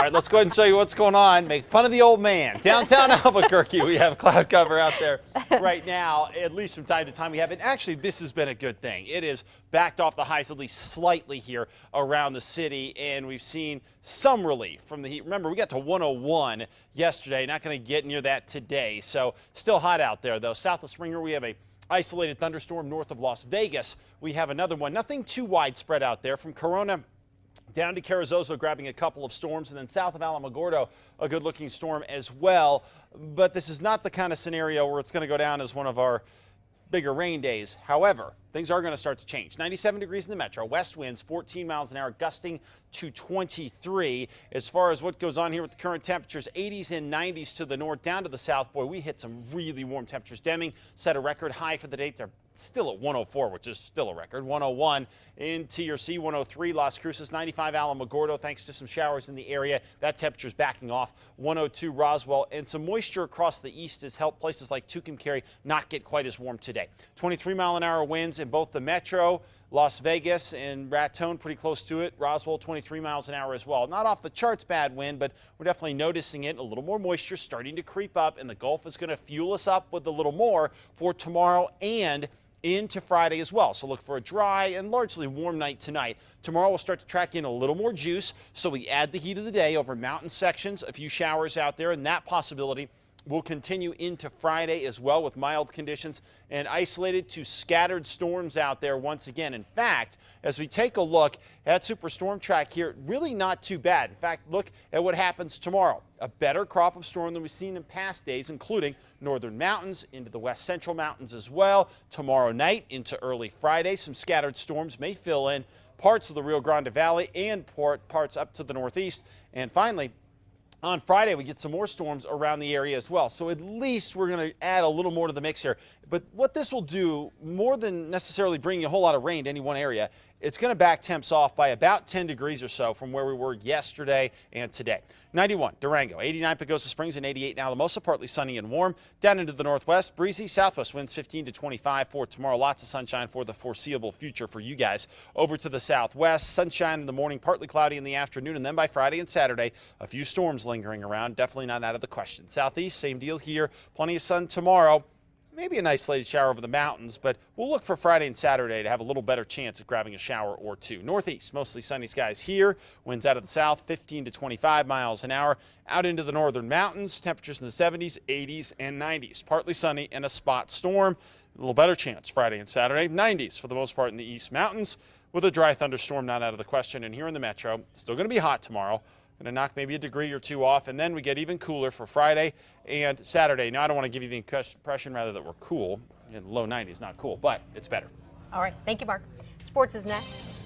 right, let's go ahead and show you what's going on. Make fun of the old man. Downtown Albuquerque, we have cloud cover out there right now, at least from time to time we have it. Actually, this has been a good thing. It is backed off the highs at least slightly here around the city, and we've seen some relief from the heat. Remember, we got to 101 yesterday. Not going to get near that today, so still hot out there, though. South of Springer, we have a isolated thunderstorm. North of Las Vegas, we have another one. Nothing too widespread out there. From Corona down to Carrizozo, grabbing a couple of storms, and then south of Alamogordo, a good-looking storm as well. But this is not the kind of scenario where it's going to go down as one of our bigger rain days. However, things are going to start to change. 97 degrees in the metro, west winds 14 miles an hour, gusting to 23. As far as what goes on here with the current temperatures, 80s and 90s to the north, down to the south. Boy, we hit some really warm temperatures. Deming set a record high for the date. They're still at 104, which is still a record. 101 in TRC, 103 Las Cruces, 95 Alamogordo, thanks to some showers in the area. That temperature's backing off. 102 Roswell, and some moisture across the east has helped places like Tucumcari not get quite as warm today. 23-mile-an-hour winds in both the metro, Las Vegas, and Raton pretty close to it. Roswell, 23 miles an hour as well. Not off the charts bad wind, but we're definitely noticing it. A little more moisture starting to creep up, and the Gulf is going to fuel us up with a little more for tomorrow and into Friday as well. So look for a dry and largely warm night tonight. Tomorrow we'll start to track in a little more juice, so we add the heat of the day over mountain sections, a few showers out there, and that possibility will continue into Friday as well, with mild conditions and isolated to scattered storms out there once again. In fact, as we take a look at Superstorm Track here, really not too bad. In fact, look at what happens tomorrow. A better crop of storm than we've seen in past days, including northern mountains into the west central mountains as well. Tomorrow night into early Friday, some scattered storms may fill in parts of the Rio Grande Valley and parts up to the northeast. And finally, on Friday, we get some more storms around the area as well. So at least we're going to add a little more to the mix here. But what this will do, more than necessarily bringing a whole lot of rain to any one area, it's going to back temps off by about 10 degrees or so from where we were yesterday and today. 91, Durango, 89, Pagosa Springs, and 88 now. Alamosa, partly sunny and warm. Down into the northwest, breezy southwest winds 15 to 25 for tomorrow. Lots of sunshine for the foreseeable future for you guys. Over to the southwest, sunshine in the morning, partly cloudy in the afternoon, and then by Friday and Saturday, a few storms lingering around. Definitely not out of the question. Southeast, same deal here. Plenty of sun tomorrow. Maybe an isolated shower over the mountains, but we'll look for Friday and Saturday to have a little better chance at grabbing a shower or two. Northeast, mostly sunny skies here. Winds out of the south, 15 to 25 miles an hour. Out into the northern mountains, temperatures in the 70s, 80s, and 90s. Partly sunny and a spot storm. A little better chance Friday and Saturday. 90s for the most part in the east mountains, with a dry thunderstorm not out of the question. And here in the metro, it's still going to be hot tomorrow. Going to knock maybe a degree or two off, and then we get even cooler for Friday and Saturday. Now, I don't want to give you the impression, rather, that we're cool. In low 90s, not cool, but it's better. All right. Thank you, Mark. Sports is next.